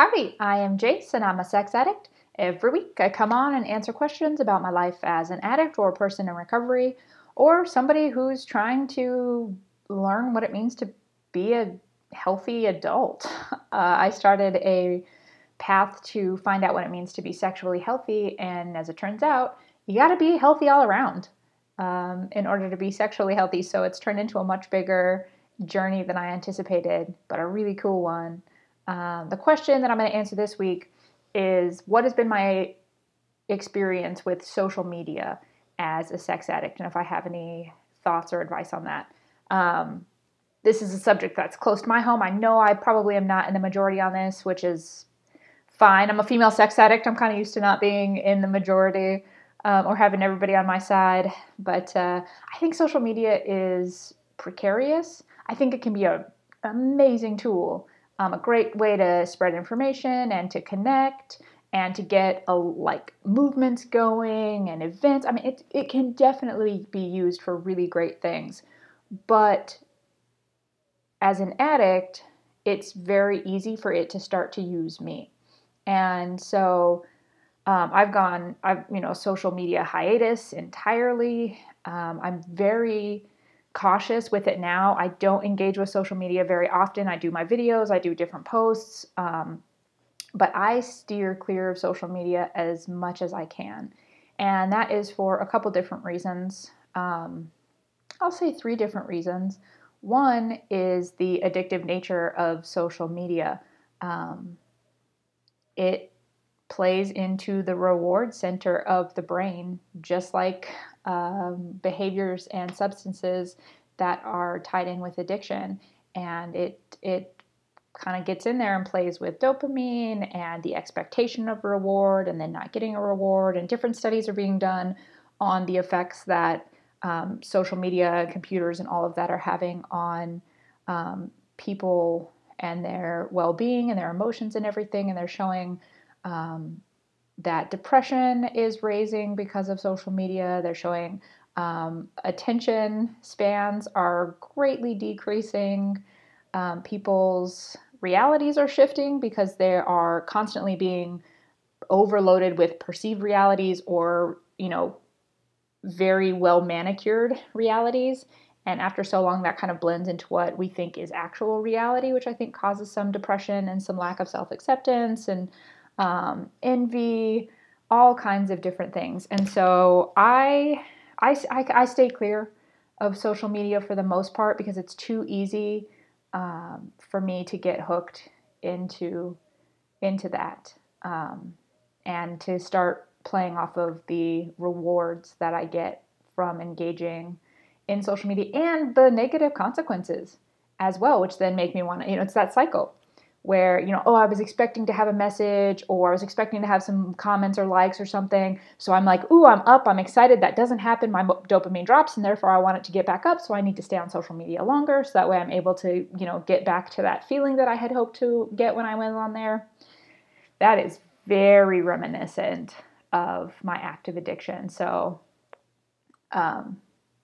Howdy, I am Jace and I'm a sex addict. Every week I come on and answer questions about my life as an addict or a person in recovery or somebody who's trying to learn what it means to be a healthy adult. I started a path to find out what it means to be sexually healthy, and as it turns out, you got to be healthy all around in order to be sexually healthy. So it's turned into a much bigger journey than I anticipated, but a really cool one. The question that I'm going to answer this week is, what has been my experience with social media as a sex addict, and if I have any thoughts or advice on that. This is a subject that's close to my home. I know I probably am not in the majority on this, which is fine. I'm a female sex addict. I'm kind of used to not being in the majority or having everybody on my side. But I think social media is precarious. I think it can be an amazing tool, a great way to spread information and to connect and to get movements going and events. I mean, it can definitely be used for really great things. But as an addict, it's very easy for it to start to use me. And so I've social media hiatus entirely. I'm very cautious with it now. I don't engage with social media very often. I do my videos, I do different posts, but I steer clear of social media as much as I can. And that is for a couple different reasons. I'll say 3 different reasons. One is the addictive nature of social media. It plays into the reward center of the brain, just like behaviors and substances that are tied in with addiction. And it kind of gets in there and plays with dopamine and the expectation of reward and then not getting a reward. And different studies are being done on the effects that social media, computers, and all of that are having on people and their well-being and their emotions and everything. And they're showing that depression is raising because of social media. They're showing attention spans are greatly decreasing. People's realities are shifting because they are constantly being overloaded with perceived realities or, very well manicured realities. And after so long, that kind of blends into what we think is actual reality, which I think causes some depression and some lack of self-acceptance and envy, all kinds of different things. And so I stay clear of social media for the most part because it's too easy for me to get hooked into that and to start playing off of the rewards that I get from engaging in social media and the negative consequences as well, which then make me want to, it's that cycle where, I was expecting to have a message or I was expecting to have some comments or likes or something. So I'm like, ooh, I'm up, I'm excited. That doesn't happen. My dopamine drops and therefore I want it to get back up. So I need to stay on social media longer. So that way I'm able to, get back to that feeling that I had hoped to get when I went on there. That is very reminiscent of my active addiction. So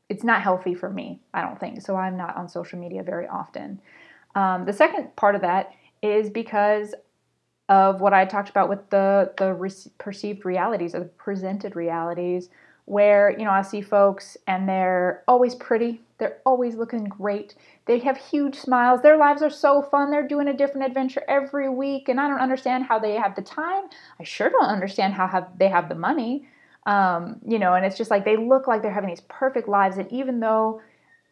it's not healthy for me, I don't think. So I'm not on social media very often. The second part of that is because of what I talked about with the perceived realities or the presented realities where, I see folks and they're always pretty. They're always looking great. They have huge smiles. Their lives are so fun. They're doing a different adventure every week. And I don't understand how they have the time. I sure don't understand how they have the money. And it's just like they look like they're having these perfect lives. And even though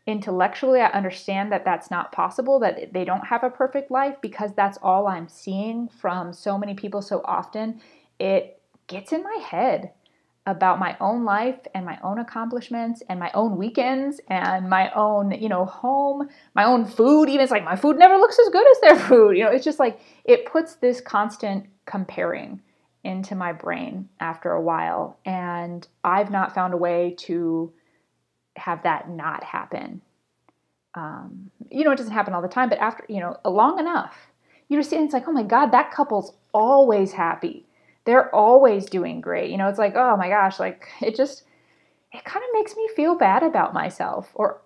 intellectually I understand that that's not possible, that they don't have a perfect life because that's all I'm seeing from so many people so often, it gets in my head about my own life and my own accomplishments and my own weekends and my own, home, my own food. Even it's like my food never looks as good as their food. It's just like it puts this constant comparing into my brain after a while. And I've not found a way to have that not happen. It doesn't happen all the time, but after, long enough, you just see it's like, oh my God, that couple's always happy. They're always doing great. It's like, oh my gosh, like it kind of makes me feel bad about myself, or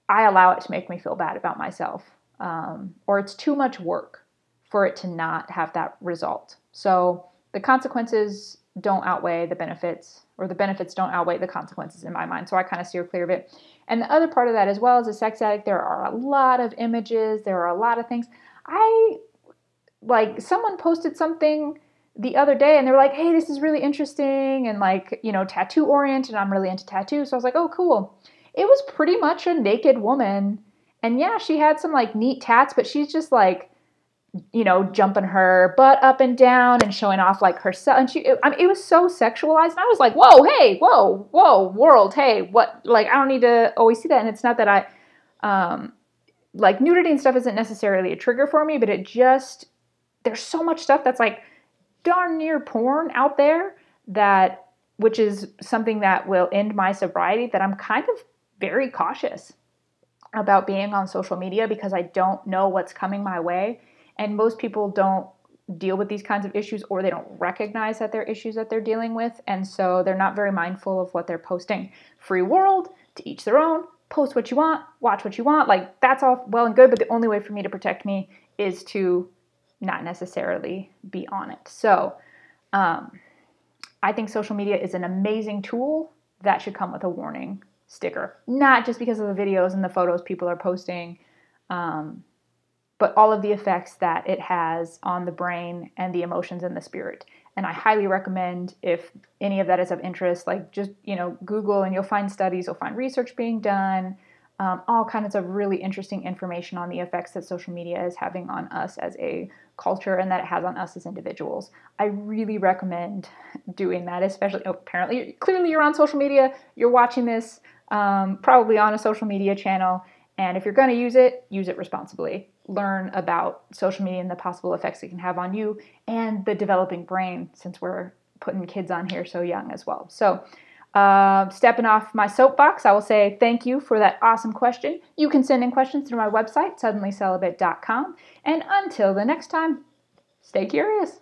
I allow it to make me feel bad about myself. Or it's too much work for it to not have that result. So the consequences don't outweigh the benefits, or the benefits don't outweigh the consequences in my mind. So I kind of steer clear of it. And the other part of that as well, as a sex addict, there are a lot of images, there are a lot of things. Someone posted something the other day and they were like, hey, this is really interesting and tattoo oriented. I'm really into tattoos. So I was like, oh, cool. It was pretty much a naked woman. And yeah, she had some neat tats, but she's just jumping her butt up and down and showing off herself. And it was so sexualized. And I was like, whoa, hey, whoa, world, hey, what? I don't need to always see that. And it's not that nudity and stuff isn't necessarily a trigger for me, but there's so much stuff that's darn near porn out there which is something that will end my sobriety, that I'm kind of very cautious about being on social media, because I don't know what's coming my way. And most people don't deal with these kinds of issues, or they don't recognize that they're issues that they're dealing with. And so they're not very mindful of what they're posting. Free world, to each their own, post what you want, watch what you want. That's all well and good, but the only way for me to protect me is to not necessarily be on it. So I think social media is an amazing tool that should come with a warning sticker, not just because of the videos and the photos people are posting, but all of the effects that it has on the brain and the emotions and the spirit. And I highly recommend, if any of that is of interest, just Google and you'll find studies, you'll find research being done, all kinds of really interesting information on the effects that social media is having on us as a culture and that it has on us as individuals. I really recommend doing that, especially, clearly you're on social media, you're watching this, probably on a social media channel, and if you're going to use it responsibly. Learn about social media and the possible effects it can have on you and the developing brain, since we're putting kids on here so young as well. So stepping off my soapbox, I will say thank you for that awesome question. You can send in questions through my website, suddenlycelibate.com. And until the next time, stay curious.